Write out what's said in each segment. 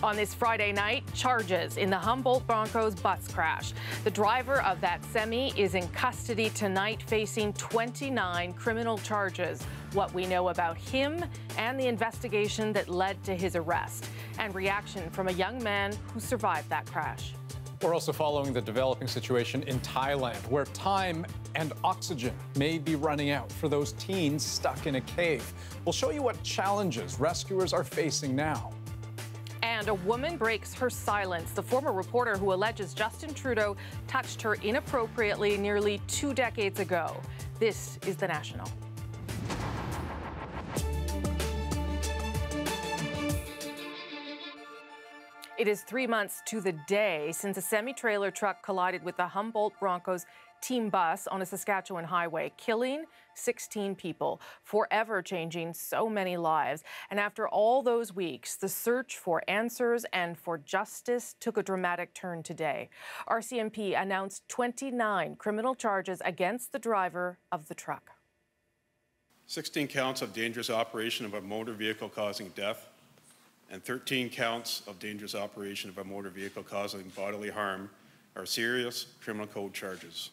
On this Friday night, charges in the Humboldt Broncos bus crash. The driver of that semi is in custody tonight, facing 29 criminal charges. What we know about him and the investigation that led to his arrest, and reaction from a young man who survived that crash. We're also following the developing situation in Thailand, where time and oxygen may be running out for those teens stuck in a cave. We'll show you what challenges rescuers are facing now. And a woman breaks her silence. The former reporter who alleges Justin Trudeau touched her inappropriately nearly 2 decades ago. This is The National. It is 3 months to the day since a semi-trailer truck collided with the Humboldt Broncos team bus on a Saskatchewan highway, killing 16 people, forever changing so many lives. And after all those weeks, the search for answers and for justice took a dramatic turn today. RCMP announced 29 criminal charges against the driver of the truck. 16 counts of dangerous operation of a motor vehicle causing death, and 13 counts of dangerous operation of a motor vehicle causing bodily harm are serious criminal code charges.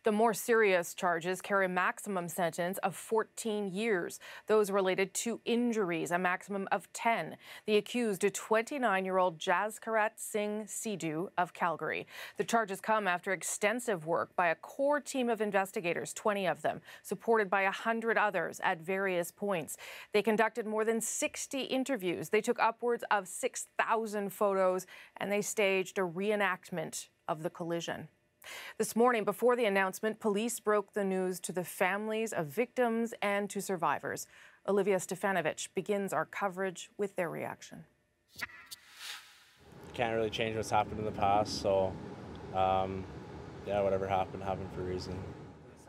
The more serious charges carry a maximum sentence of 14 years. Those related to injuries, a maximum of 10. The accused, a 29-year-old Jaskirat Singh Sidhu of Calgary. The charges come after extensive work by a core team of investigators, 20 of them, supported by 100 others at various points. They conducted more than 60 interviews. They took upwards of 6,000 photos, and they staged a reenactment of the collision. This morning, before the announcement, police broke the news to the families of victims and to survivors. Olivia Stefanovic begins our coverage with their reaction. Can't really change what's happened in the past, so yeah, whatever happened for a reason.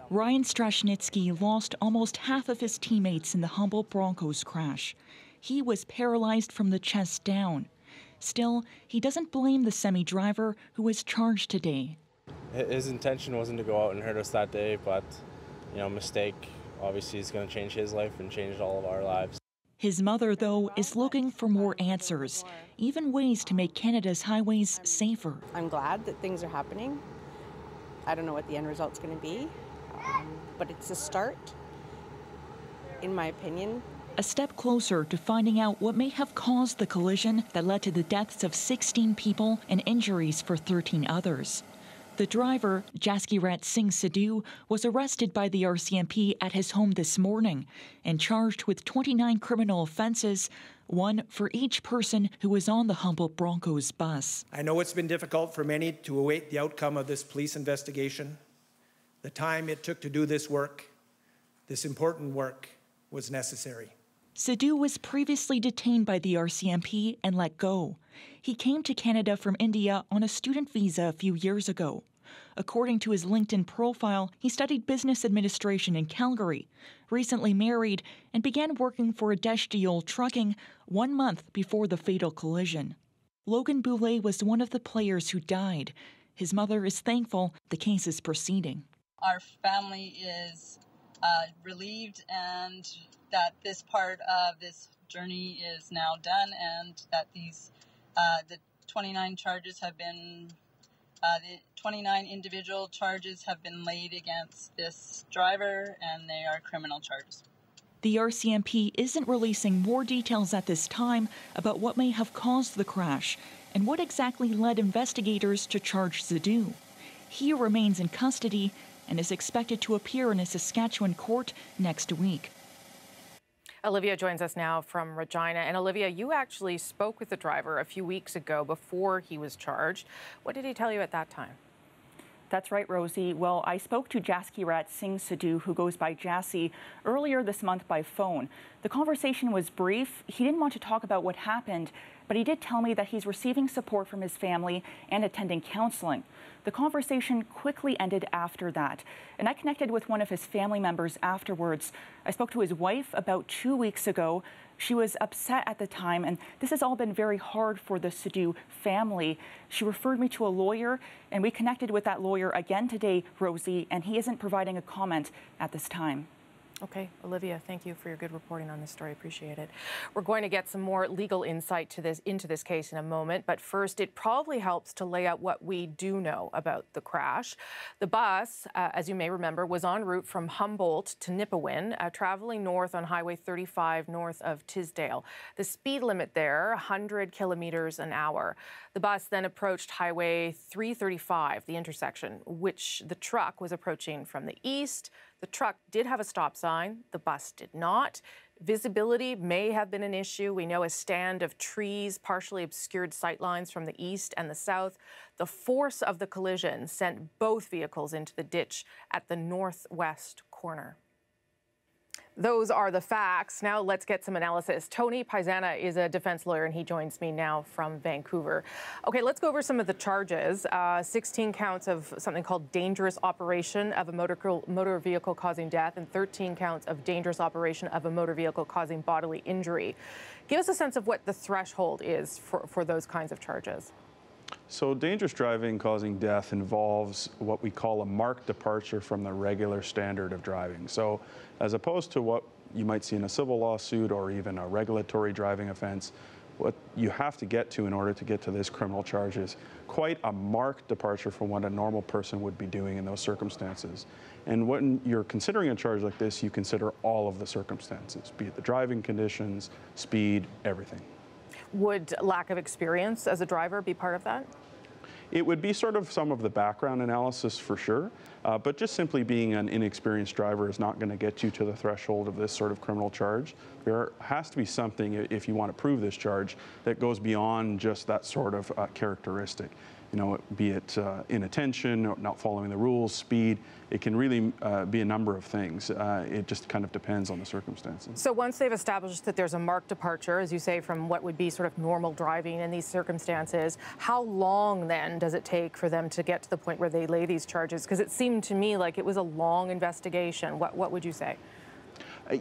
Ryan Strashnitsky lost almost half of his teammates in the Humboldt Broncos crash. He was paralyzed from the chest down. Still, he doesn't blame the semi-driver who was charged today. His intention wasn't to go out and hurt us that day, but, mistake obviously is going to change his life and change all of our lives. His mother, though, is looking for more answers, even ways to make Canada's highways safer. I'm glad that things are happening. I don't know what the end result's going to be, but it's a start, in my opinion. A step closer to finding out what may have caused the collision that led to the deaths of 16 people and injuries for 13 others. The driver, Jaskirat Singh Sidhu, was arrested by the RCMP at his home this morning and charged with 29 criminal offences, one for each person who was on the Humboldt Broncos bus. I know it's been difficult for many to await the outcome of this police investigation. The time it took to do this work, this important work, was necessary. Sidhu was previously detained by the RCMP and let go. He came to Canada from India on a student visa a few years ago. According to his LinkedIn profile, he studied business administration in Calgary, recently married, and began working for Adeshdiol Trucking 1 month before the fatal collision. Logan Boulay was one of the players who died. His mother is thankful the case is proceeding. Our family is relieved and that this part of this journey is now done, and that the 29 charges have been, the 29 individual charges have been laid against this driver, and they are criminal charges. The RCMP isn't releasing more details at this time about what may have caused the crash and what exactly led investigators to charge Sidhu. He remains in custody and is expected to appear in a Saskatchewan court next week. Olivia joins us now from Regina. And Olivia, you actually spoke with the driver a few weeks ago before he was charged. What did he tell you at that time? That's right, Rosie. Well, I spoke to Jaskirat Singh Sidhu, who goes by Jassy, earlier this month by phone. The conversation was brief. He didn't want to talk about what happened, but he did tell me that he's receiving support from his family and attending counseling. The conversation quickly ended after that, and I connected with one of his family members afterwards. I spoke to his wife about 2 weeks ago. She was upset at the time, and this has all been very hard for the Sidhu family. She referred me to a lawyer, and we connected with that lawyer again today, Rosie, and he isn't providing a comment at this time. Okay, Olivia, thank you for your good reporting on this story. Appreciate it. We're going to get some more legal insight into this case in a moment, but first, it probably helps to lay out what we do know about the crash. The bus, as you may remember, was en route from Humboldt to Nipawin, traveling north on Highway 35 north of Tisdale. The speed limit there, 100 kilometers an hour. The bus then approached Highway 335, the intersection, which the truck was approaching from the east. The truck did have a stop sign. The bus did not. Visibility may have been an issue. We know a stand of trees partially obscured sightlines from the east and the south. The force of the collision sent both vehicles into the ditch at the northwest corner. Those are the facts. Now let's get some analysis. Tony Paisana is a defense lawyer, and he joins me now from Vancouver. Okay, let's go over some of the charges. 16 counts of something called dangerous operation of a motor vehicle causing death, and 13 counts of dangerous operation of a motor vehicle causing bodily injury. Give us a sense of what the threshold is for those kinds of charges. So dangerous driving causing death involves what we call a marked departure from the regular standard of driving. So as opposed to what you might see in a civil lawsuit or even a regulatory driving offense, what you have to get to in order to get to this criminal charge is quite a marked departure from what a normal person would be doing in those circumstances. And when you're considering a charge like this, you consider all of the circumstances, be it the driving conditions, speed, everything. Would lack of experience as a driver be part of that? It would be sort of some of the background analysis for sure, but just simply being an inexperienced driver is not going to get you to the threshold of this sort of criminal charge. There has to be something, if you want to prove this charge, that goes beyond just that sort of characteristic. You know, be it inattention, or not following the rules, speed. It can really be a number of things. It just kind of depends on the circumstances. So once they've established that there's a marked departure, as you say, from what would be sort of normal driving in these circumstances, how long then does it take for them to get to the point where they lay these charges? Because it seemed to me like it was a long investigation. What would you say?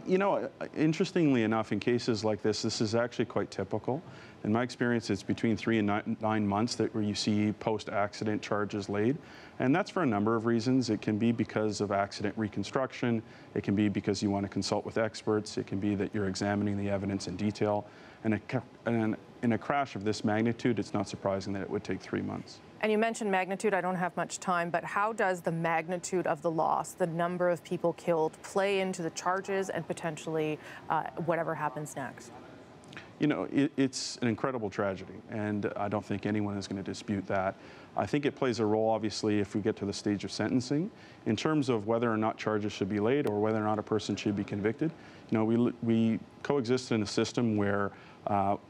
You know, interestingly enough, in cases like this is actually quite typical. In my experience, it's between 3 and 9 months where you see post-accident charges laid. And that's for a number of reasons. It can be because of accident reconstruction. It can be because you want to consult with experts. It can be that you're examining the evidence in detail. And in a crash of this magnitude, it's not surprising that it would take 3 months. And you mentioned magnitude. I don't have much time, but how does the magnitude of the loss, the number of people killed, play into the charges and potentially whatever happens next? You know, it's an incredible tragedy, and I don't think anyone is going to dispute that. I think it plays a role, obviously, if we get to the stage of sentencing, in terms of whether or not charges should be laid or whether or not a person should be convicted. You know, we coexist in a system where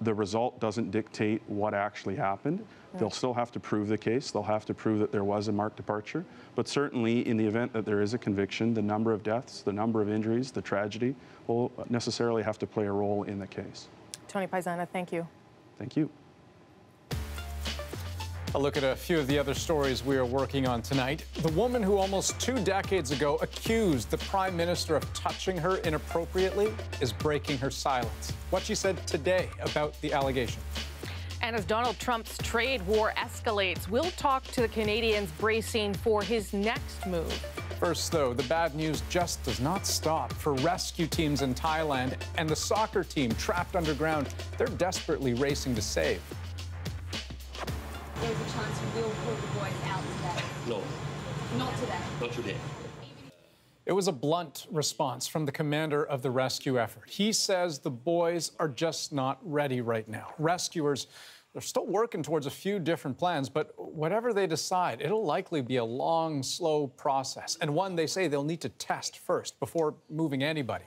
the result doesn't dictate what actually happened. They'll still have to prove the case. They'll have to prove that there was a marked departure. But certainly, in the event that there is a conviction, the number of deaths, the number of injuries, the tragedy will necessarily have to play a role in the case. Tony Paisana, thank you. Thank you. A look at a few of the other stories we are working on tonight. The woman who almost 2 decades ago accused the Prime Minister of touching her inappropriately is breaking her silence. What she said today about the allegation. And as Donald Trump's trade war escalates, we'll talk to the Canadians bracing for his next move. First, though, the bad news just does not stop for rescue teams in Thailand and the soccer team trapped underground. They're desperately racing to save. There's a chance we'll pull the boys out today. No. Not today. Not today. It was a blunt response from the commander of the rescue effort. He says the boys are just not ready right now. Rescuers, they're still working towards a few different plans, but whatever they decide, it'll likely be a long, slow process, and one they say they'll need to test first before moving anybody.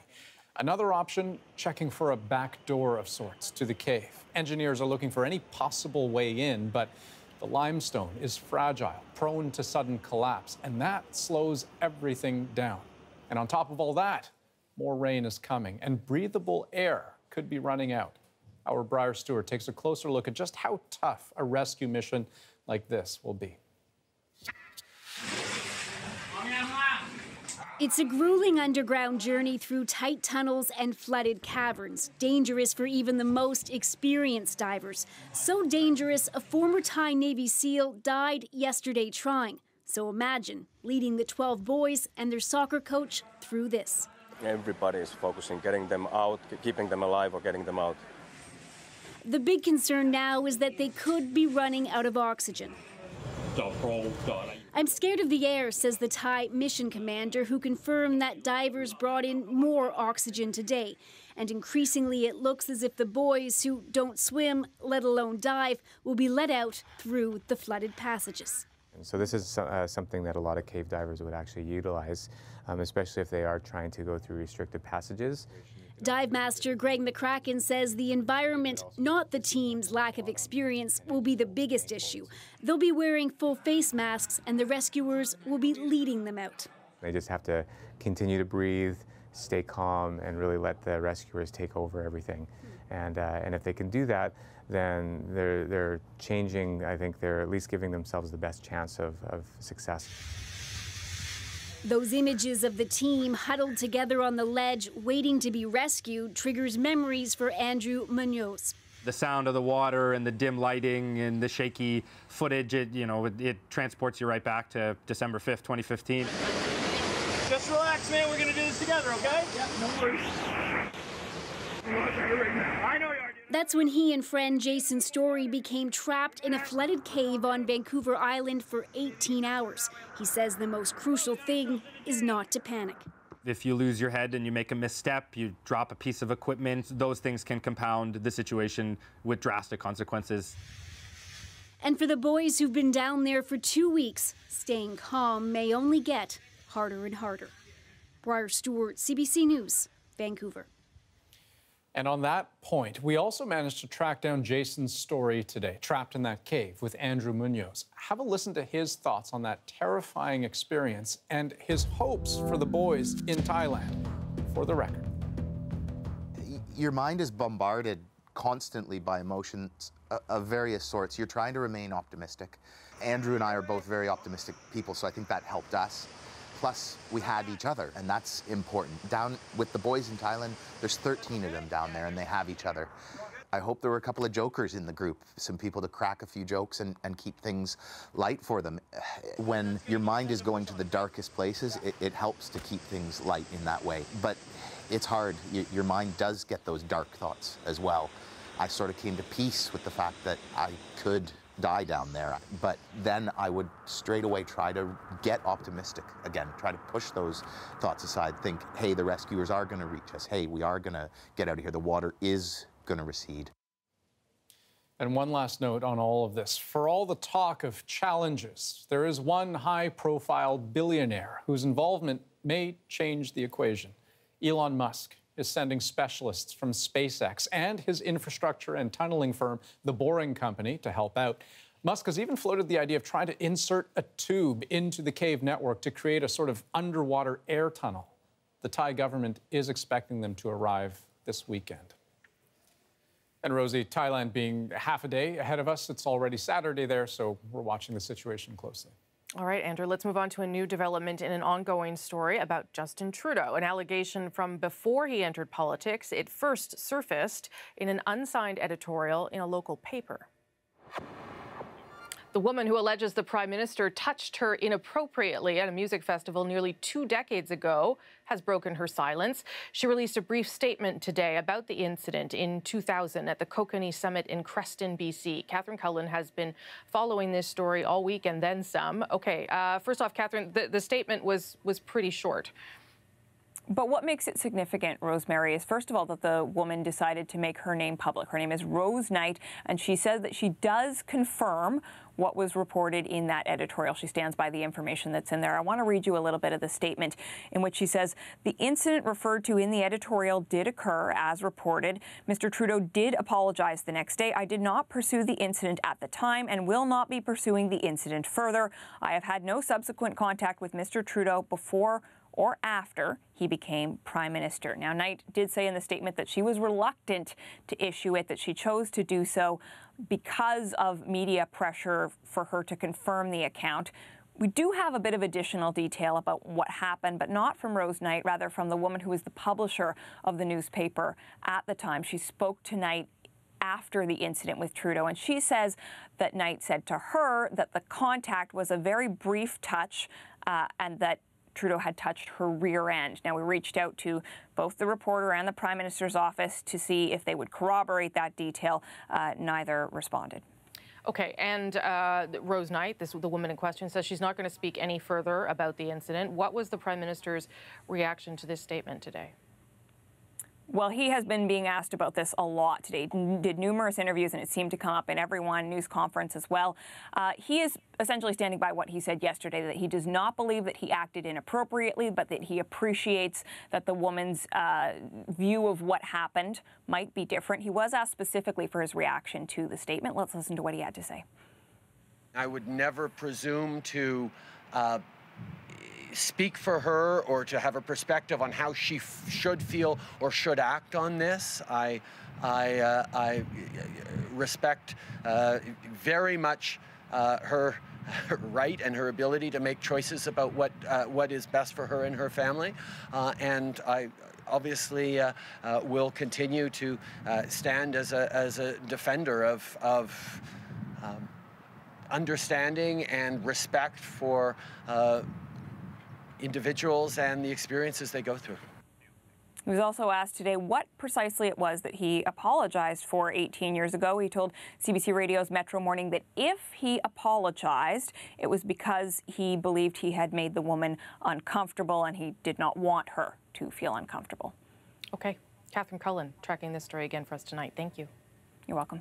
Another option, checking for a back door of sorts to the cave. Engineers are looking for any possible way in, but the limestone is fragile, prone to sudden collapse, and that slows everything down. And on top of all that, more rain is coming, and breathable air could be running out. Our Briar Stewart takes a closer look at just how tough a rescue mission like this will be. It's a grueling underground journey through tight tunnels and flooded caverns, dangerous for even the most experienced divers. So dangerous, a former Thai Navy SEAL died yesterday trying. So imagine leading the 12 boys and their soccer coach through this. Everybody is focusing, getting them out, keeping them alive or getting them out. The big concern now is that they could be running out of oxygen. I'm scared of the air, says the Thai mission commander, who confirmed that divers brought in more oxygen today. And increasingly it looks as if the boys who don't swim, let alone dive, will be let out through the flooded passages. So this is something that a lot of cave divers would actually utilize, especially if they are trying to go through restricted passages. Dive master Greg McCracken says the environment, not the team's lack of experience, will be the biggest issue. They'll be wearing full face masks and the rescuers will be leading them out. They just have to continue to breathe, stay calm, and really let the rescuers take over everything. And if they can do that, then they're changing. I think they're at least giving themselves the best chance of success. Those images of the team huddled together on the ledge, waiting to be rescued, triggers memories for Andrew Munoz. The sound of the water and the dim lighting and the shaky footage, it transports you right back to December 5th, 2015. Just relax, man. We're going to do this together, okay? Yeah, no worries. I know you are. That's when he and friend Jason Story became trapped in a flooded cave on Vancouver Island for 18 hours. He says the most crucial thing is not to panic. If you lose your head and you make a misstep, you drop a piece of equipment, those things can compound the situation with drastic consequences. And for the boys who've been down there for 2 weeks, staying calm may only get harder and harder. Briar Stewart, CBC News, Vancouver. And on that point, we also managed to track down Jason's story today, trapped in that cave with Andrew Munoz. Have a listen to his thoughts on that terrifying experience and his hopes for the boys in Thailand. For the record. Your mind is bombarded constantly by emotions of various sorts. You're trying to remain optimistic. Andrew and I are both very optimistic people, so I think that helped us. Plus, we had each other, and that's important. Down with the boys in Thailand, there's 13 of them down there, and they have each other. I hope there were a couple of jokers in the group, some people to crack a few jokes and keep things light for them. When your mind is going to the darkest places, it helps to keep things light in that way. But it's hard. Your mind does get those dark thoughts as well. I sort of came to peace with the fact that I could die down there, but then I would straight away try to get optimistic again, try to push those thoughts aside, think, hey, the rescuers are going to reach us, hey, we are going to get out of here, the water is going to recede. And one last note on all of this. For all the talk of challenges, there is one high-profile billionaire whose involvement may change the equation. Elon Musk is sending specialists from SpaceX and his infrastructure and tunneling firm, The Boring Company, to help out. Musk has even floated the idea of trying to insert a tube into the cave network to create a sort of underwater air tunnel. The Thai government is expecting them to arrive this weekend. And Rosie, Thailand being half a day ahead of us, it's already Saturday there, so we're watching the situation closely. All right, Andrew, let's move on to a new development in an ongoing story about Justin Trudeau, an allegation from before he entered politics. It first surfaced in an unsigned editorial in a local paper. The woman who alleges the Prime Minister touched her inappropriately at a music festival nearly 2 decades ago has broken her silence. She released a brief statement today about the incident in 2000 at the Kokanee Summit in Creston, BC. Catherine Cullen has been following this story all week and then some. Okay, first off, Catherine, the statement was pretty short. But what makes it significant, Rosemary, is first of all that the woman decided to make her name public. Her name is Rose Knight, and she says that she does confirm what was reported in that editorial. She stands by the information that's in there. I want to read you a little bit of the statement in which she says, the incident referred to in the editorial did occur as reported. Mr. Trudeau did apologize the next day. I did not pursue the incident at the time and will not be pursuing the incident further. I have had no subsequent contact with Mr. Trudeau before or after he became Prime Minister. Now, Knight did say in the statement that she was reluctant to issue it, that she chose to do so because of media pressure for her to confirm the account. We do have a bit of additional detail about what happened, but not from Rose Knight, rather from the woman who was the publisher of the newspaper at the time. She spoke to Knight after the incident with Trudeau, and she says that Knight said to her that the contact was a very brief touch and that Trudeau had touched her rear end. Now, we reached out to both the reporter and the Prime Minister's office to see if they would corroborate that detail. Neither responded. Okay, and Rose Knight, the woman in question, says she's not going to speak any further about the incident. What was the Prime Minister's reaction to this statement today? Well, he has been being asked about this a lot today. Did numerous interviews, and it seemed to come up in every one, news conference as well. He is essentially standing by what he said yesterday, that he does not believe that he acted inappropriately, but that he appreciates that the woman's view of what happened might be different. He was asked specifically for his reaction to the statement. Let's listen to what he had to say. I would never presume to speak for her or to have a perspective on how she should feel or should act on this. I respect very much her right and her ability to make choices about what is best for her and her family, and I obviously will continue to stand as a defender of understanding and respect for individuals and the experiences they go through. He was also asked today what precisely it was that he apologized for 18 years ago. He told CBC Radio's Metro Morning that if he apologized, it was because he believed he had made the woman uncomfortable and he did not want her to feel uncomfortable. Okay. Catherine Cullen tracking this story again for us tonight. Thank you. You're welcome.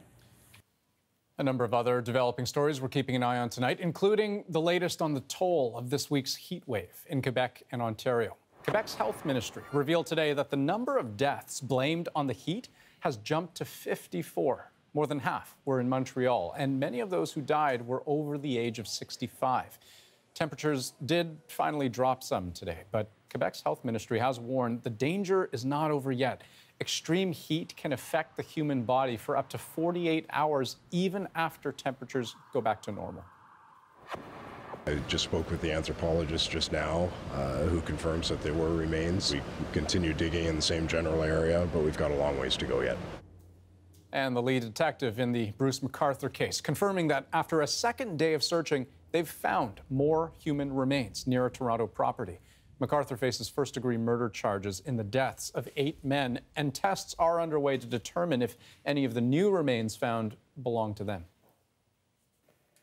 A number of other developing stories we're keeping an eye on tonight, including the latest on the toll of this week's heat wave in Quebec and Ontario. Quebec's health ministry revealed today that the number of deaths blamed on the heat has jumped to 54. More than half were in Montreal, and many of those who died were over the age of 65. Temperatures did finally drop some today, but Quebec's health ministry has warned the danger is not over yet. Extreme heat can affect the human body for up to 48 hours, even after temperatures go back to normal. I just spoke with the anthropologist just now, who confirms that there were remains. We continue digging in the same general area, but we've got a long ways to go yet. And the lead detective in the Bruce MacArthur case, confirming that after a second day of searching, they've found more human remains near a Toronto property. MacArthur faces first-degree murder charges in the deaths of 8 men, and tests are underway to determine if any of the new remains found belong to them.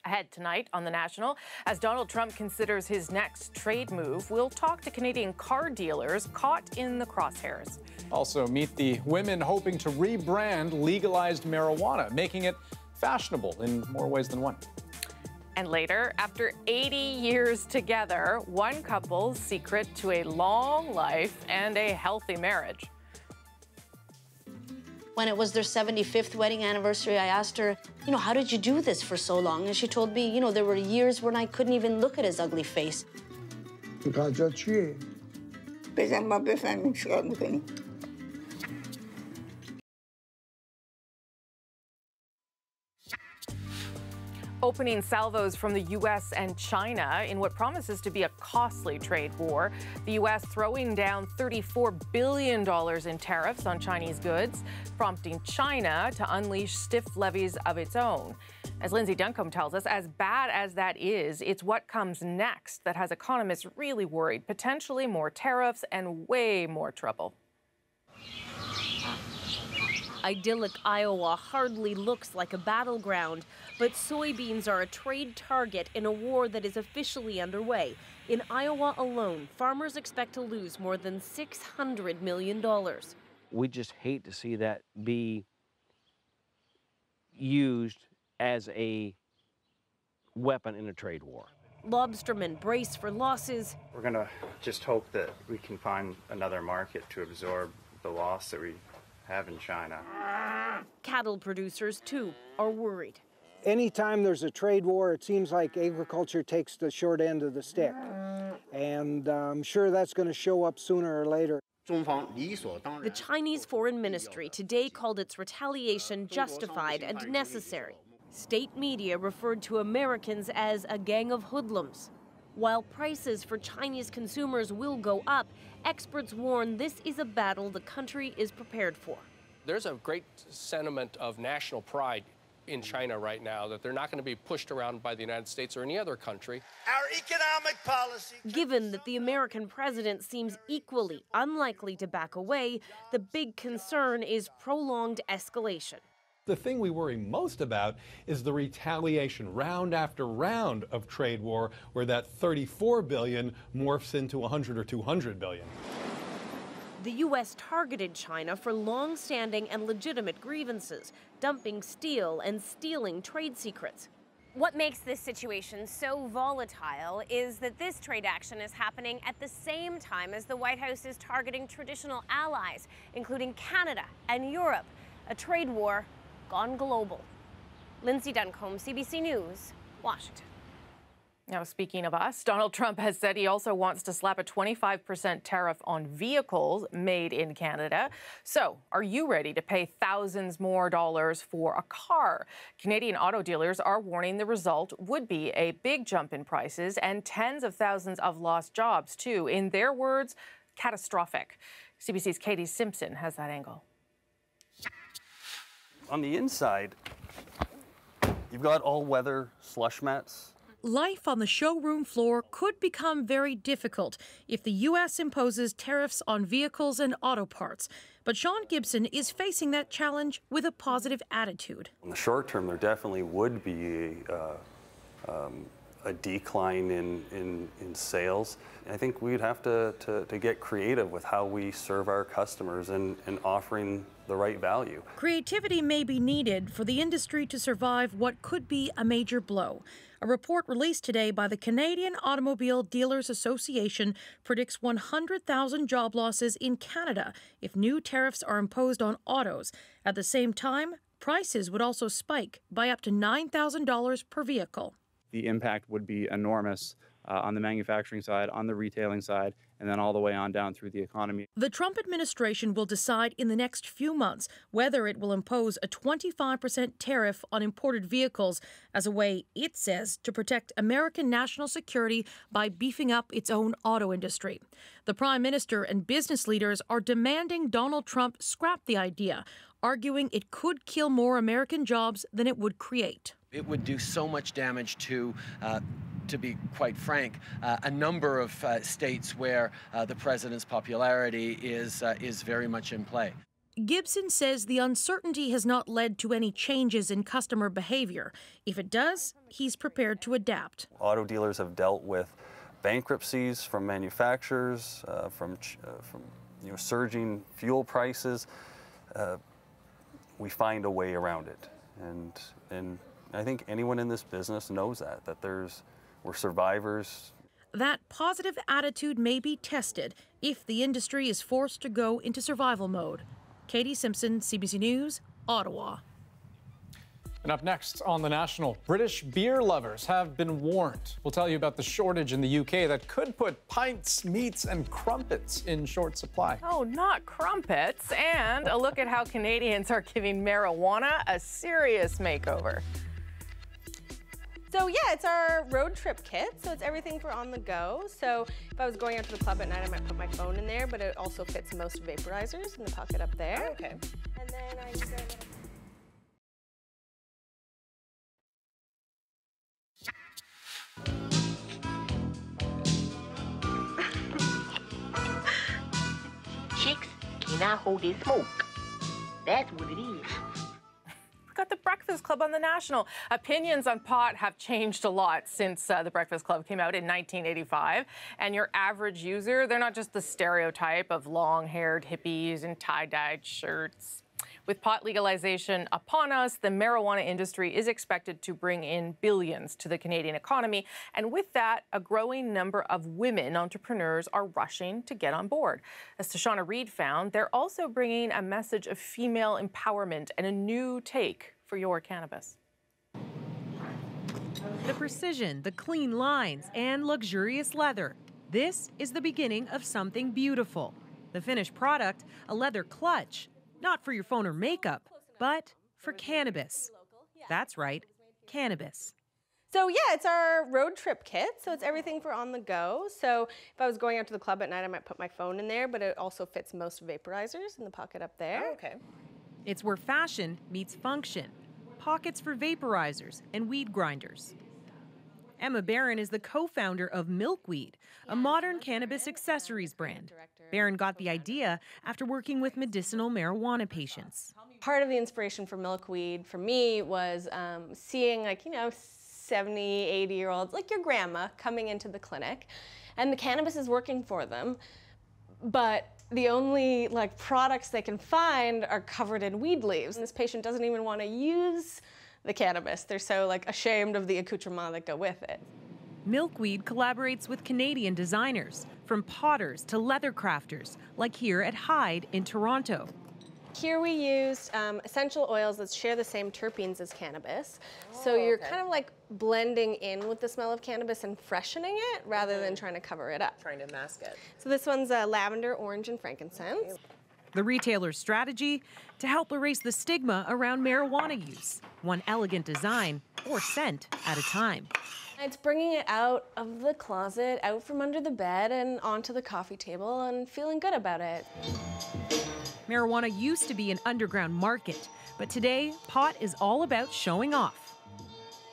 Ahead tonight on The National, as Donald Trump considers his next trade move, we'll talk to Canadian car dealers caught in the crosshairs. Also, meet the women hoping to rebrand legalized marijuana, making it fashionable in more ways than one. And later, after 80 years together, one couple's secret to a long life and a healthy marriage. When it was their 75th wedding anniversary, I asked her, how did you do this for so long? And she told me, there were years when I couldn't even look at his ugly face. Opening salvos from the U.S. and China in what promises to be a costly trade war. The U.S. throwing down $34 billion in tariffs on Chinese goods, prompting China to unleash stiff levies of its own. As Lindsay Duncombe tells us, as bad as that is, it's what comes next that has economists really worried. Potentially more tariffs and way more trouble. Idyllic Iowa hardly looks like a battleground, but soybeans are a trade target in a war that is officially underway. In Iowa alone, farmers expect to lose more than $600 million. We just hate to see that be used as a weapon in a trade war. Lobstermen brace for losses. We're going to just hope that we can find another market to absorb the loss that we have in China. Cattle producers, too, are worried. Anytime there's a trade war, it seems like agriculture takes the short end of the stick. And I'm sure that's going to show up sooner or later. The Chinese Foreign Ministry today called its retaliation justified and necessary. State media referred to Americans as a gang of hoodlums. While prices for Chinese consumers will go up, experts warn this is a battle the country is prepared for. There's a great sentiment of national pride in China right now, that they're not going to be pushed around by the United States or any other country. Our economic policy. Given that the American president seems equally unlikely to back away, the big concern is prolonged escalation. The thing we worry most about is the retaliation, round after round of trade war, where that $34 billion morphs into $100 or $200 billion. The U.S. targeted China for long-standing and legitimate grievances, dumping steel and stealing trade secrets. What makes this situation so volatile is that this trade action is happening at the same time as the White House is targeting traditional allies, including Canada and Europe. A trade war gone global. Lindsay Duncombe, CBC News, Washington. Now, speaking of us, Donald Trump has said he also wants to slap a 25% tariff on vehicles made in Canada. So, are you ready to pay thousands more dollars for a car? Canadian auto dealers are warning the result would be a big jump in prices and tens of thousands of lost jobs, too. In their words, catastrophic. CBC's Katie Simpson has that angle. On the inside, you've got all-weather slush mats. Life on the showroom floor could become very difficult if the U.S. imposes tariffs on vehicles and auto parts. But Sean Gibson is facing that challenge with a positive attitude. In the short term, there definitely would be a decline in sales. I think we'd have to get creative with how we serve our customers and offering the right value. Creativity may be needed for the industry to survive what could be a major blow. A report released today by the Canadian Automobile Dealers Association predicts 100,000 job losses in Canada if new tariffs are imposed on autos. At the same time, prices would also spike by up to $9,000 per vehicle. The impact would be enormous on the manufacturing side, on the retailing side, and then all the way on down through the economy. The Trump administration will decide in the next few months whether it will impose a 25% tariff on imported vehicles as a way, it says, to protect American national security by beefing up its own auto industry. The Prime Minister and business leaders are demanding Donald Trump scrap the idea, arguing it could kill more American jobs than it would create. It would do so much damage to be quite frank, a number of states where the president's popularity is very much in play. Gibson says the uncertainty has not led to any changes in customer behavior. If it does, he's prepared to adapt. Auto dealers have dealt with bankruptcies from manufacturers, from surging fuel prices. We find a way around it, and I think anyone in this business knows that we're survivors. That positive attitude may be tested if the industry is forced to go into survival mode. Katie Simpson, CBC News, Ottawa. And up next on The National, British beer lovers have been warned. We'll tell you about the shortage in the UK that could put pints, meats, and crumpets in short supply. Oh, not crumpets. And a look at how Canadians are giving marijuana a serious makeover. So yeah, it's our road trip kit. So it's everything for on the go. So if I was going out to the club at night, I might put my phone in there, but it also fits most vaporizers in the pocket up there. Oh, okay. And then I just got Chicks cannot hold their smoke. That's what it is. Got the Breakfast Club on The National. Opinions on pot have changed a lot since the Breakfast Club came out in 1985. And your average user, they're not just the stereotype of long-haired hippies and tie-dyed shirts. With pot legalization upon us, the marijuana industry is expected to bring in billions to the Canadian economy. And with that, a growing number of women entrepreneurs are rushing to get on board. As Tashana Reed found, they're also bringing a message of female empowerment and a new take for your cannabis. The precision, the clean lines, and luxurious leather. This is the beginning of something beautiful. The finished product, a leather clutch. Not for your phone or makeup, but for cannabis. That's right, cannabis. So yeah, it's our road trip kit. So it's everything for on the go. So if I was going out to the club at night, I might put my phone in there, but it also fits most vaporizers in the pocket up there. Oh, okay. It's where fashion meets function. pockets for vaporizers and weed grinders. Emma Barron is the co-founder of Milkweed, a modern cannabis accessories brand. Barron got the idea after working with medicinal marijuana patients. Part of the inspiration for Milkweed for me was seeing 70, 80-year-olds, like your grandma, coming into the clinic, and the cannabis is working for them, but the only products they can find are covered in weed leaves. And this patient doesn't even want to use the cannabis. They're so ashamed of the accoutrements that go with it. Milkweed collaborates with Canadian designers, from potters to leather crafters, like here at Hyde in Toronto. Here we used essential oils that share the same terpenes as cannabis. So you're kind of blending in with the smell of cannabis and freshening it rather than trying to cover it up. Trying to mask it. So this one's lavender, orange, and frankincense. The retailer's strategy? To help erase the stigma around marijuana use, one elegant design or scent at a time. It's bringing it out of the closet, out from under the bed, and onto the coffee table and feeling good about it. Marijuana used to be an underground market, but today, pot is all about showing off.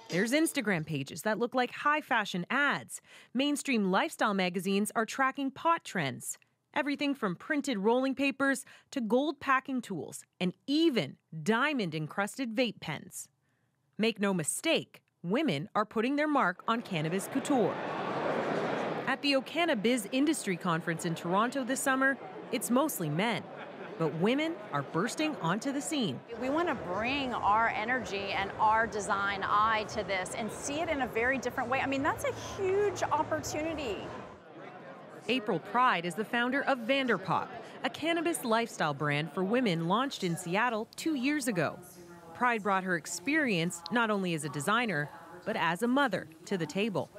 There's Instagram pages that look like high-fashion ads. Mainstream lifestyle magazines are tracking pot trends. Everything from printed rolling papers to gold packing tools and even diamond-encrusted vape pens. Make no mistake, women are putting their mark on cannabis couture. At the Ocana Biz Industry Conference in Toronto this summer, it's mostly men. But women are bursting onto the scene. We want to bring our energy and our design eye to this and see it in a very different way. I mean, that's a huge opportunity. April Pride is the founder of Vanderpop, a cannabis lifestyle brand for women launched in Seattle 2 years ago. Pride brought her experience not only as a designer, but as a mother to the table.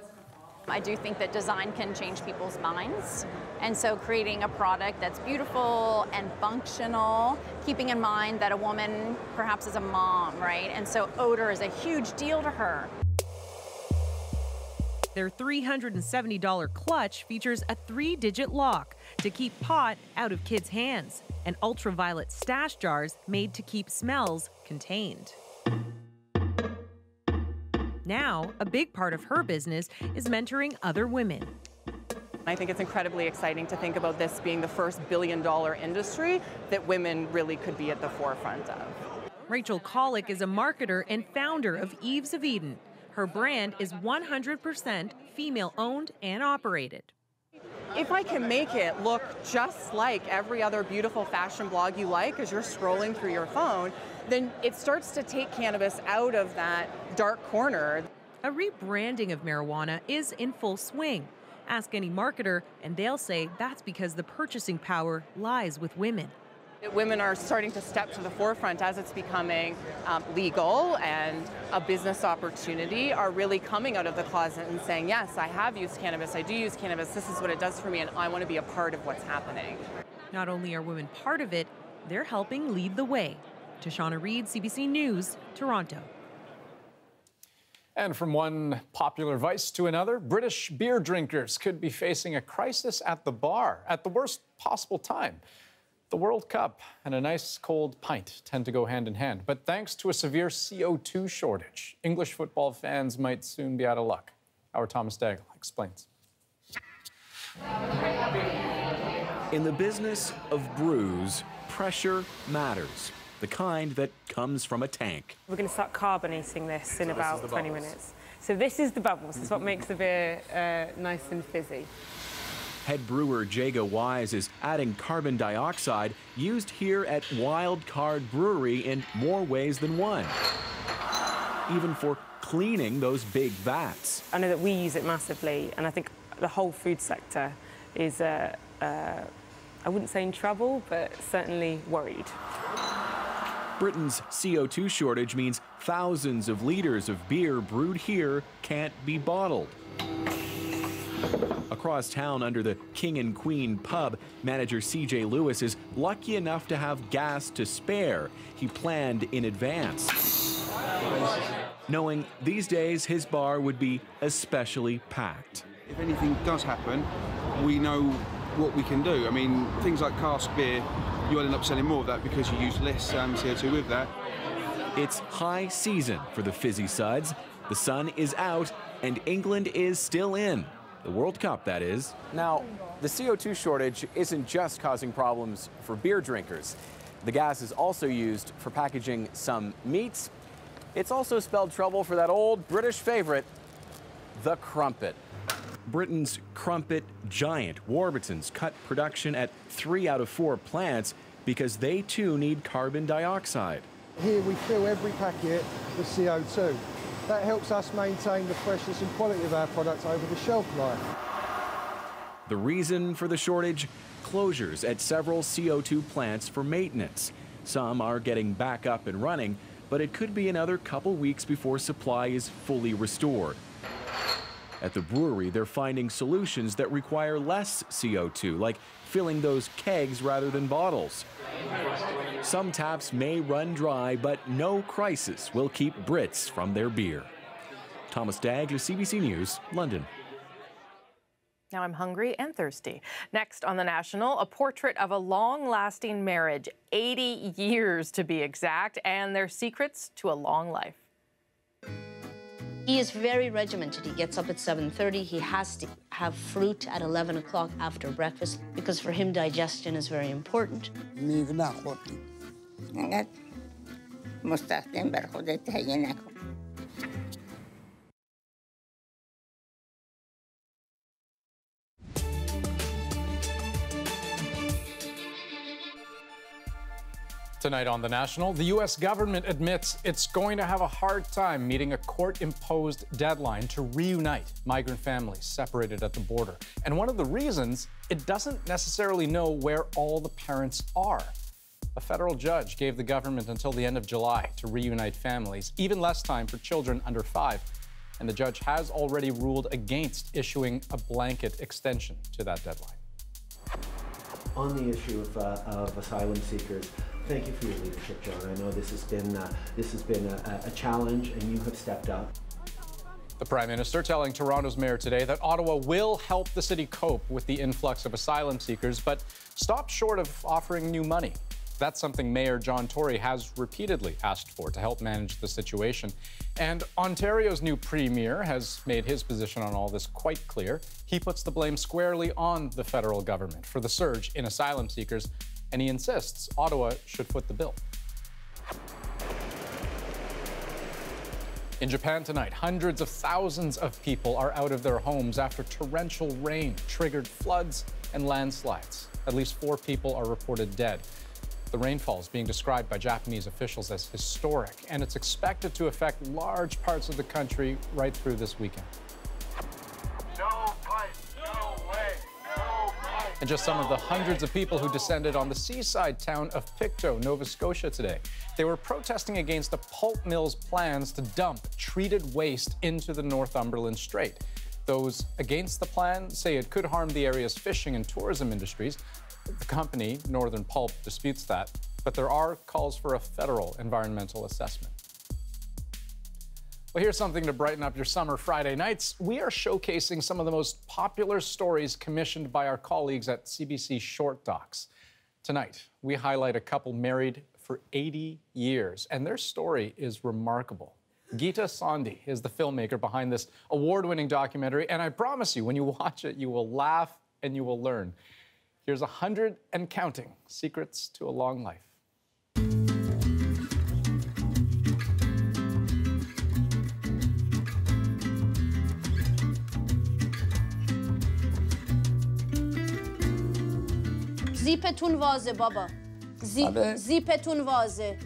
I do think that design can change people's minds. And so creating a product that's beautiful and functional, keeping in mind that a woman perhaps is a mom, right? And so odor is a huge deal to her. Their $370 clutch features a 3-digit lock to keep pot out of kids' hands and ultraviolet stash jars made to keep smells contained. Now, a big part of her business is mentoring other women. I think it's incredibly exciting to think about this being the first billion-dollar industry that women really could be at the forefront of. Rachel Kollick is a marketer and founder of Eves of Eden. Her brand is 100% female-owned and operated. If I can make it look just like every other beautiful fashion blog you like as you're scrolling through your phone, then it starts to take cannabis out of that dark corner. A rebranding of marijuana is in full swing. Ask any marketer, and they'll say that's because the purchasing power lies with women. Women are starting to step to the forefront as it's becoming legal and a business opportunity, are really coming out of the closet and saying, yes, I have used cannabis, I do use cannabis, this is what it does for me, and I want to be a part of what's happening. Not only are women part of it, they're helping lead the way. Tashana Reed, CBC News, Toronto. And from one popular vice to another, British beer drinkers could be facing a crisis at the bar at the worst possible time. The World Cup and a nice cold pint tend to go hand in hand. But thanks to a severe CO2 shortage, English football fans might soon be out of luck. Our Thomas Daigle explains. In the business of brews, pressure matters. The kind that comes from a tank. We're going to start carbonating this in about 20 minutes. So this is the bubbles. This is what makes the beer nice and fizzy. Head brewer Jaga Wise is adding carbon dioxide used here at Wild Card Brewery in more ways than one. Even for cleaning those big vats. I know that we use it massively, and I think the whole food sector is, I wouldn't say in trouble, but certainly worried. Britain's CO2 shortage means thousands of liters of beer brewed here can't be bottled. Across town under the King and Queen pub, manager CJ Lewis is lucky enough to have gas to spare. He planned in advance, knowing these days his bar would be especially packed. If anything does happen, we know what we can do. I mean, things like cask beer, you'll end up selling more of that because you use less CO2 with that. It's high season for the fizzy suds. The sun is out and England is still in. The World Cup, that is. Now, the CO2 shortage isn't just causing problems for beer drinkers. The gas is also used for packaging some meats. It's also spelled trouble for that old British favorite, the crumpet. Britain's crumpet giant, Warburton's, cut production at 3 out of 4 plants because they too need carbon dioxide. Here we fill every packet with CO2. That helps us maintain the freshness and quality of our products over the shelf life. The reason for the shortage? Closures at several CO2 plants for maintenance. Some are getting back up and running, but it could be another couple weeks before supply is fully restored. At the brewery, they're finding solutions that require less CO2, like filling those kegs rather than bottles. Some taps may run dry, but no crisis will keep Brits from their beer. Thomas Dagler, CBC News, London. Now I'm hungry and thirsty. Next on The National, a portrait of a long-lasting marriage, 80 years to be exact, and their secrets to a long life. He is very regimented. He gets up at 7:30. He has to have fruit at 11 o'clock after breakfast because for him digestion is very important. Tonight on The National, the U.S. government admits it's going to have a hard time meeting a court-imposed deadline to reunite migrant families separated at the border. And one of the reasons, it doesn't necessarily know where all the parents are. A federal judge gave the government until the end of July to reunite families, even less time for children under 5. And the judge has already ruled against issuing a blanket extension to that deadline. On the issue of asylum seekers, thank you for your leadership, John. I know this has been a challenge, and you have stepped up. The Prime Minister telling Toronto's mayor today that Ottawa will help the city cope with the influx of asylum seekers, but stopped short of offering new money. That's something Mayor John Tory has repeatedly asked for to help manage the situation. And Ontario's new premier has made his position on all this quite clear. He puts the blame squarely on the federal government for the surge in asylum seekers, and he insists Ottawa should foot the bill. In Japan tonight, hundreds of thousands of people are out of their homes after torrential rain triggered floods and landslides. At least 4 people are reported dead. The rainfall is being described by Japanese officials as historic, and it's expected to affect large parts of the country right through this weekend. No pipe, no way, no pipe. And just some of the hundreds of people who descended on the seaside town of Pictou, Nova Scotia today. They were protesting against the pulp mill's plans to dump treated waste into the Northumberland Strait. Those against the plan say it could harm the area's fishing and tourism industries. The company, Northern Pulp, disputes that, but there are calls for a federal environmental assessment. Well, here's something to brighten up your summer Friday nights. We are showcasing some of the most popular stories commissioned by our colleagues at CBC Short Docs. Tonight, we highlight a couple married for 80 years, and their story is remarkable. Geeta Sondhi is the filmmaker behind this award-winning documentary, and I promise you, when you watch it, you will laugh and you will learn. Here's 100 and counting secrets to a long life. زیپتون وازه بابا. زیپتون وازه.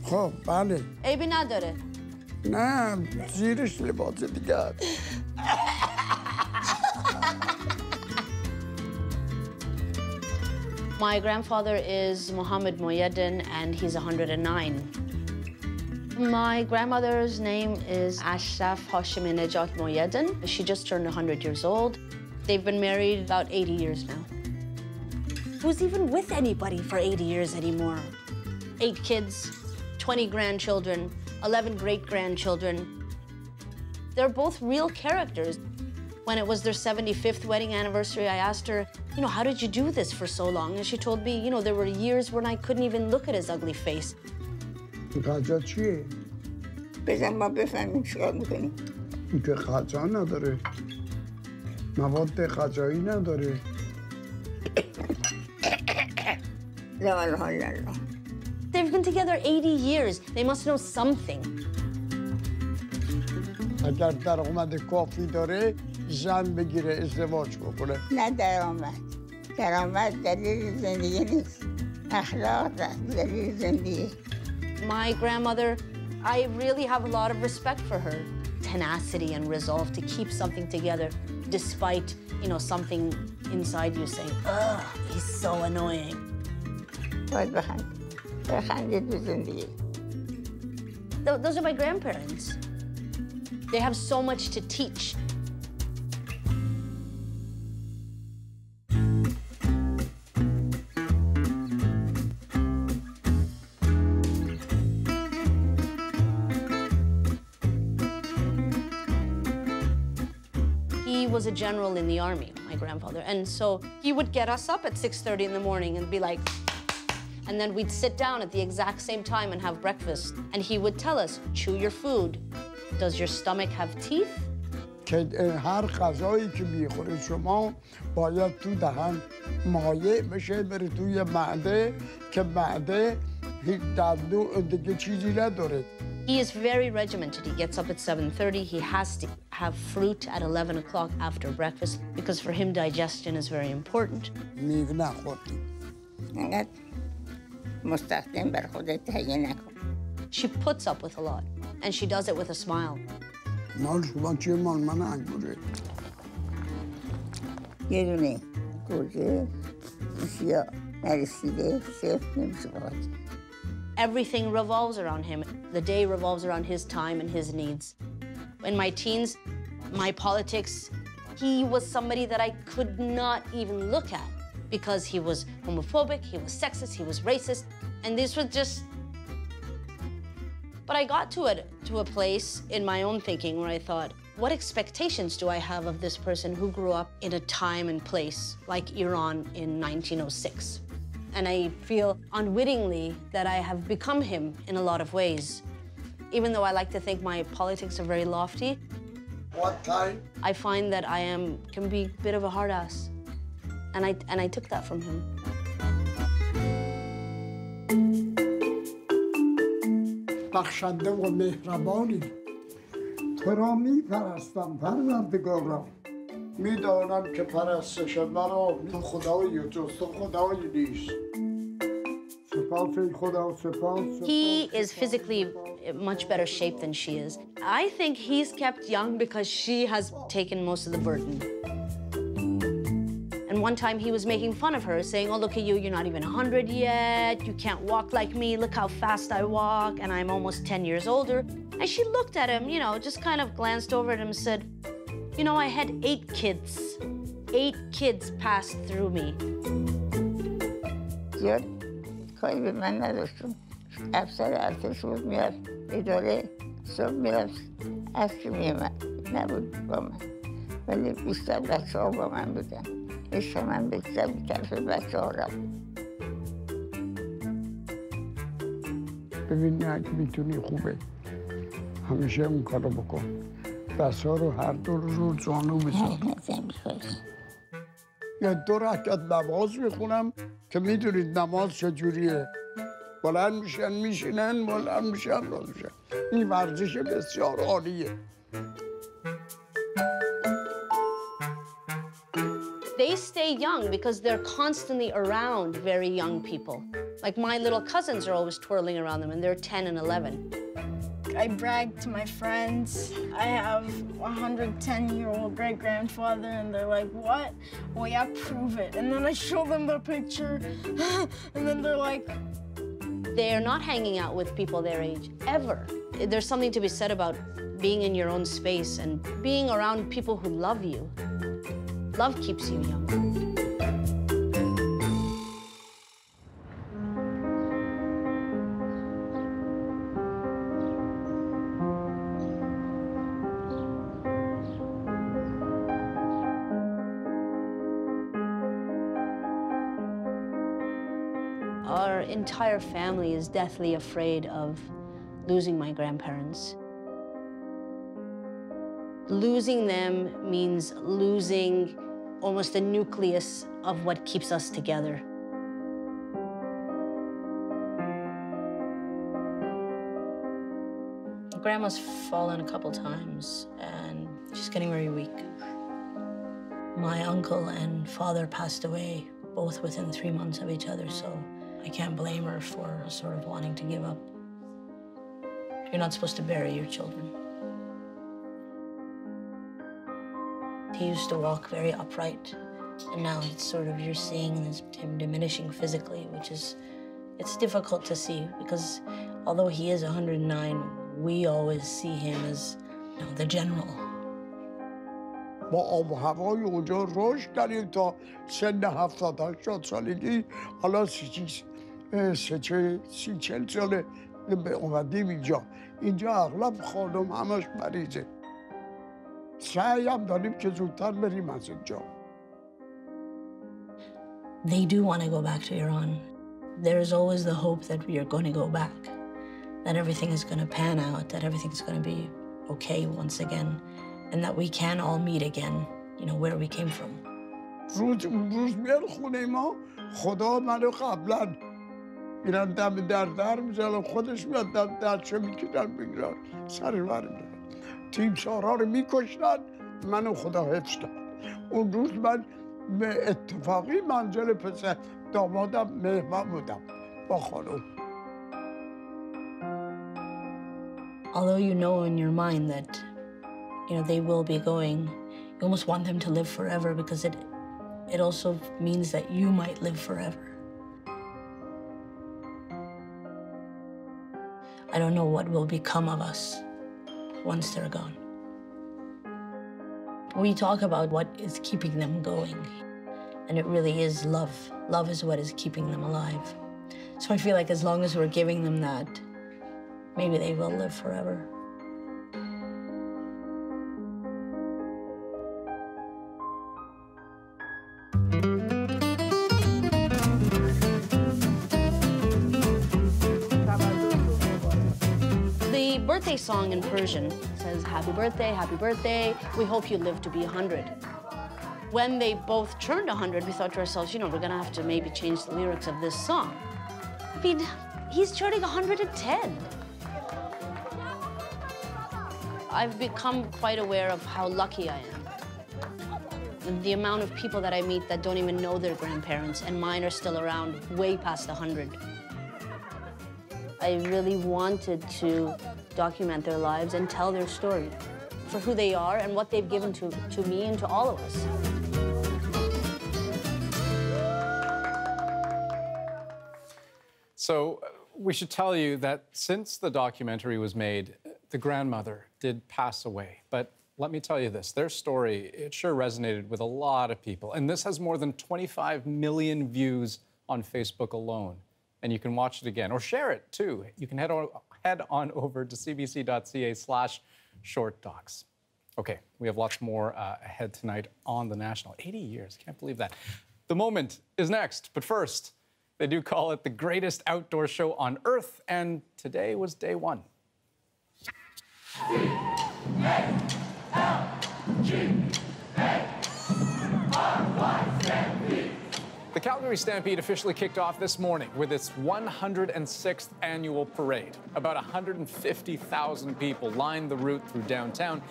خب بله. عیبی نداره. نه زیرش لباس دیگه. My grandfather is Mohammed Moyeddin, and he's 109. My grandmother's name is Ashraf Hashemi Nejat Moyeddin. She just turned 100 years old. They've been married about 80 years now. Who's even with anybody for 80 years anymore? 8 kids, 20 grandchildren, 11 great-grandchildren. They're both real characters. When it was their 75th wedding anniversary, I asked her, you know, how did you do this for so long? And she told me, you know, there were years when I couldn't even look at his ugly face. خرجات چیه؟ بزن ما بفهمیم چیکار میکنیم. این که خرجا نداره. مواد غذایی نداره. لا اله الا الله. They've been together 80 years. They must know something. اگر درآمد کافی داره زن بگیره ازدواج بکنه. نه درآمد. درآمد دلیل زندگی نیست. اخلاق دلیل زندگی. My grandmother, I really have a lot of respect for her. Tenacity and resolve to keep something together despite, you know, something inside you saying, ugh, he's so annoying. Those are my grandparents. They have so much to teach. He was a general in the army, my grandfather, and so he would get us up at 6:30 in the morning and be like, and then we'd sit down at the exact same time and have breakfast, and he would tell us, chew your food. Does your stomach have teeth? که هر غذایی که میخورید شما باید تو دهن مایع بشه بره توی معده که معده هیچ دندون دیگه چیزی نداره. He is very regimented. He gets up at 7:30. He has to have fruit at 11 o'clock after breakfast because for him digestion is very important. میوه نخوردیم. انقدر مستقیم بر خودت تهیه نکن. She puts up with a lot, and she does it with a smile. مال شما چیه؟ مال من انگوره. یه دونه گوجه سیاه نرسیده سفت نمیشه باید. Everything revolves around him. The day revolves around his time and his needs. In my teens, my politics, he was somebody that I could not even look at because he was homophobic, he was sexist, he was racist, and this was just... But I got to a place in my own thinking where I thought, what expectations do I have of this person who grew up in a time and place like Iran in 1906? And I feel unwittingly that I have become him in a lot of ways. Even though I like to think my politics are very lofty, what time? I find that I can be a bit of a hard ass. And I took that from him. بخشنده و مهربانی تو را میپرستم پروردگارا میدانم که پرستش مرا تو خدایی و جز تو خدایی نیست سپاس خدا سپاس He is physically in much better shape than she is. I think he's kept young because she has taken most of the burden. And one time he was making fun of her, saying, oh, look at you, you're not even 100 yet, you can't walk like me, look how fast I walk, and I'm almost 10 years older. And she looked at him, you know, just kind of glanced over at him and said, you know, I had 8 kids. 8 kids passed through me. زیاد کاری به من نداشتم. افسر ارتش بود میرفت اداره صبح میرفت عصر میامد نبود با من ولی بیشتر بچه ها با من بودن. عشق من بیشتر به طرف بچه ها رفت. ببین اگه میتونی خوبه همیشه اون کارو بکن دست ها رو هر دو رو زانو بزن یا 2 رکعت نماز میخونم که میدونید نماز چجوریه بلند میشن میشینن بلند میشن راز میشن این ورزش بسیار عالیه They stay young because they're constantly around very young people. Like my little cousins are always twirling around them and they're 10 and 11. I brag to my friends. I have a 110-year-old great-grandfather and they're like, what? Well, yeah, prove it. And then I show them the picture and then they're like... They're not hanging out with people their age, ever. There's something to be said about being in your own space and being around people who love you. Love keeps you young. entire family is deathly afraid of losing my grandparents. Losing them means losing almost the nucleus of what keeps us together. Grandma's fallen a couple times, and she's getting very weak. My uncle and father passed away, both within 3 months of each other, so I can't blame her for sort of wanting to give up. You're not supposed to bury your children. He used to walk very upright, and now it's sort of, you're seeing him diminishing physically, which is, it's difficult to see because although he is 109, we always see him as, you know, the general. با آب و هوای اونجا رشد کردیم تا سن 70-80 سالگی. حالا 30-40 ساله اومدیم اینجا. اینجا اغلب خانم همش مریضه. سعی هم داریم که زودتر بریم از اینجا. They do want to go back to Iran. There is always the hope that we are going to go back, that everything is going to pan out, that everything is going to be okay once again, and that we can all meet again, you know, where we came from. روز میان خونه ما خدا منو قبلا میرن دم در میزنن، خودش میاد دم درچه میکشن میگیرن سر ور میرن. تیم سارا رو میکشتن، منو خدا حفظ کرد. اون روز من به اتفاقی منزل پسر دامادم مهمان بودم با خانم. Although you know in your mind that, you know, they will be going, you almost want them to live forever because it also means that you might live forever. I don't know what will become of us once they're gone. We talk about what is keeping them going, and it really is love. Love is what is keeping them alive. So I feel like as long as we're giving them that, maybe they will live forever. The birthday song in Persian says, happy birthday, we hope you live to be 100. When they both turned 100, we thought to ourselves, you know, we're gonna have to maybe change the lyrics of this song. I mean, he's turning 110. I've become quite aware of how lucky I am. The amount of people that I meet that don't even know their grandparents, and mine are still around way past 100. I really wanted to document their lives and tell their story for who they are and what they've given to me and to all of us. So we should tell you that since the documentary was made, the grandmother did pass away. But let me tell you this, their story, it sure resonated with a lot of people. And this has more than 25 million views on Facebook alone. And you can watch it again, or share it too. You can head on over to cbc.ca/shortdocs. Okay, we have lots more ahead tonight on The National. 80 years, can't believe that. The Moment is next, but first, they do call it the greatest outdoor show on Earth, and today was day one. The Calgary Stampede officially kicked off this morning with its 106th annual parade. About 150,000 people lined the route through downtown,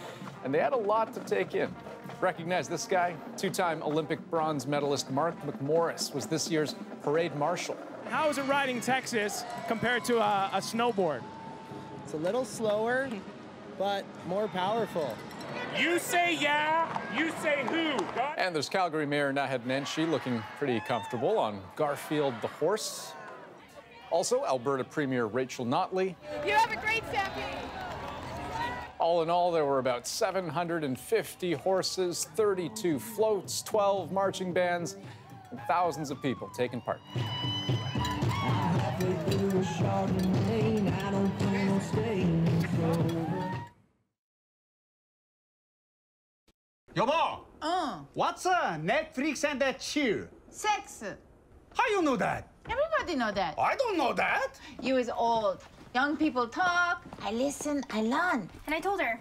and they had a lot to take in. Recognize this guy? Two-time Olympic bronze medalist Mark McMorris was this year's parade marshal. How is it riding Texas compared to a snowboard? It's a little slower, but more powerful. You say yeah, you say who? And there's Calgary Mayor Naheed Nenshi looking pretty comfortable on Garfield the horse. Also, Alberta Premier Rachel Notley. You have a great stampede. All in all, there were about 750 horses, 32 floats, 12 marching bands, and thousands of people taking part. 여보! What's Netflix and chill? Sex. How you know that? Everybody know that. I don't know that. You is old. Young people talk. I listen, I learn. And I told her.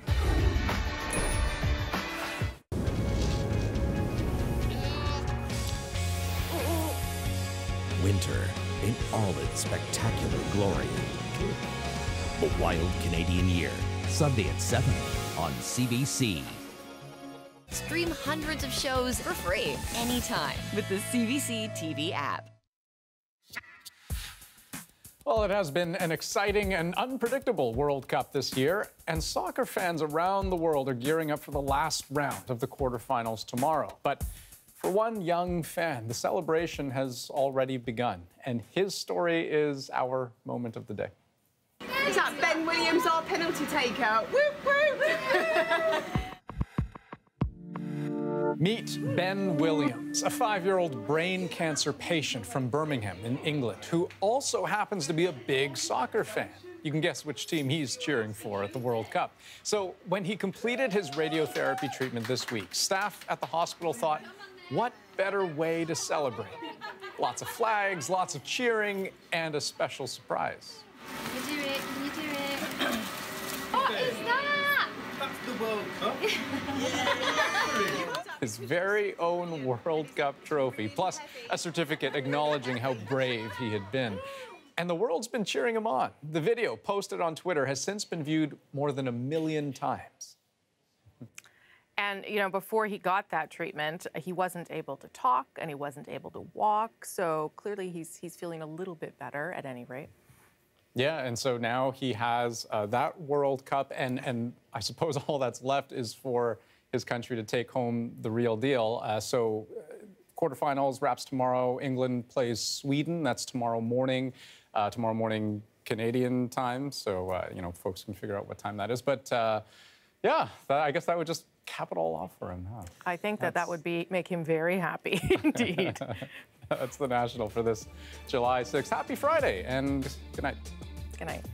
Winter in all its spectacular glory. A wild Canadian year. Sunday at 7 on CBC. Stream hundreds of shows for free anytime with the CBC TV app. Well, it has been an exciting and unpredictable World Cup this year, and soccer fans around the world are gearing up for the last round of the quarterfinals tomorrow. But for one young fan, the celebration has already begun, and his story is our moment of the day. Is that Ben Williams, our penalty taker? Whoop, whoop. Meet Ben Williams, a 5-year-old brain cancer patient from Birmingham in England, who also happens to be a big soccer fan. You can guess which team he's cheering for at the World Cup. So when he completed his radiotherapy treatment this week, staff at the hospital thought, what better way to celebrate? Lots of flags, lots of cheering, and a special surprise. Can you do it? Can you do it? What is that? That's the World Cup. His very own World Cup trophy, plus a certificate acknowledging how brave he had been. And the world's been cheering him on. The video posted on Twitter has since been viewed more than 1 million times. And, you know, before he got that treatment, he wasn't able to talk and he wasn't able to walk. So clearly he's feeling a little bit better at any rate. Yeah, and so now he has that World Cup, and I suppose all that's left is for his country to take home the real deal. Quarterfinals wraps tomorrow. England plays Sweden. That's tomorrow morning Canadian time. So, you know, folks can figure out what time that is. But, yeah, I guess that would just cap it all off for him. Huh? I think that would make him very happy indeed. That's the National for this July 6th. Happy Friday and good night. Good night.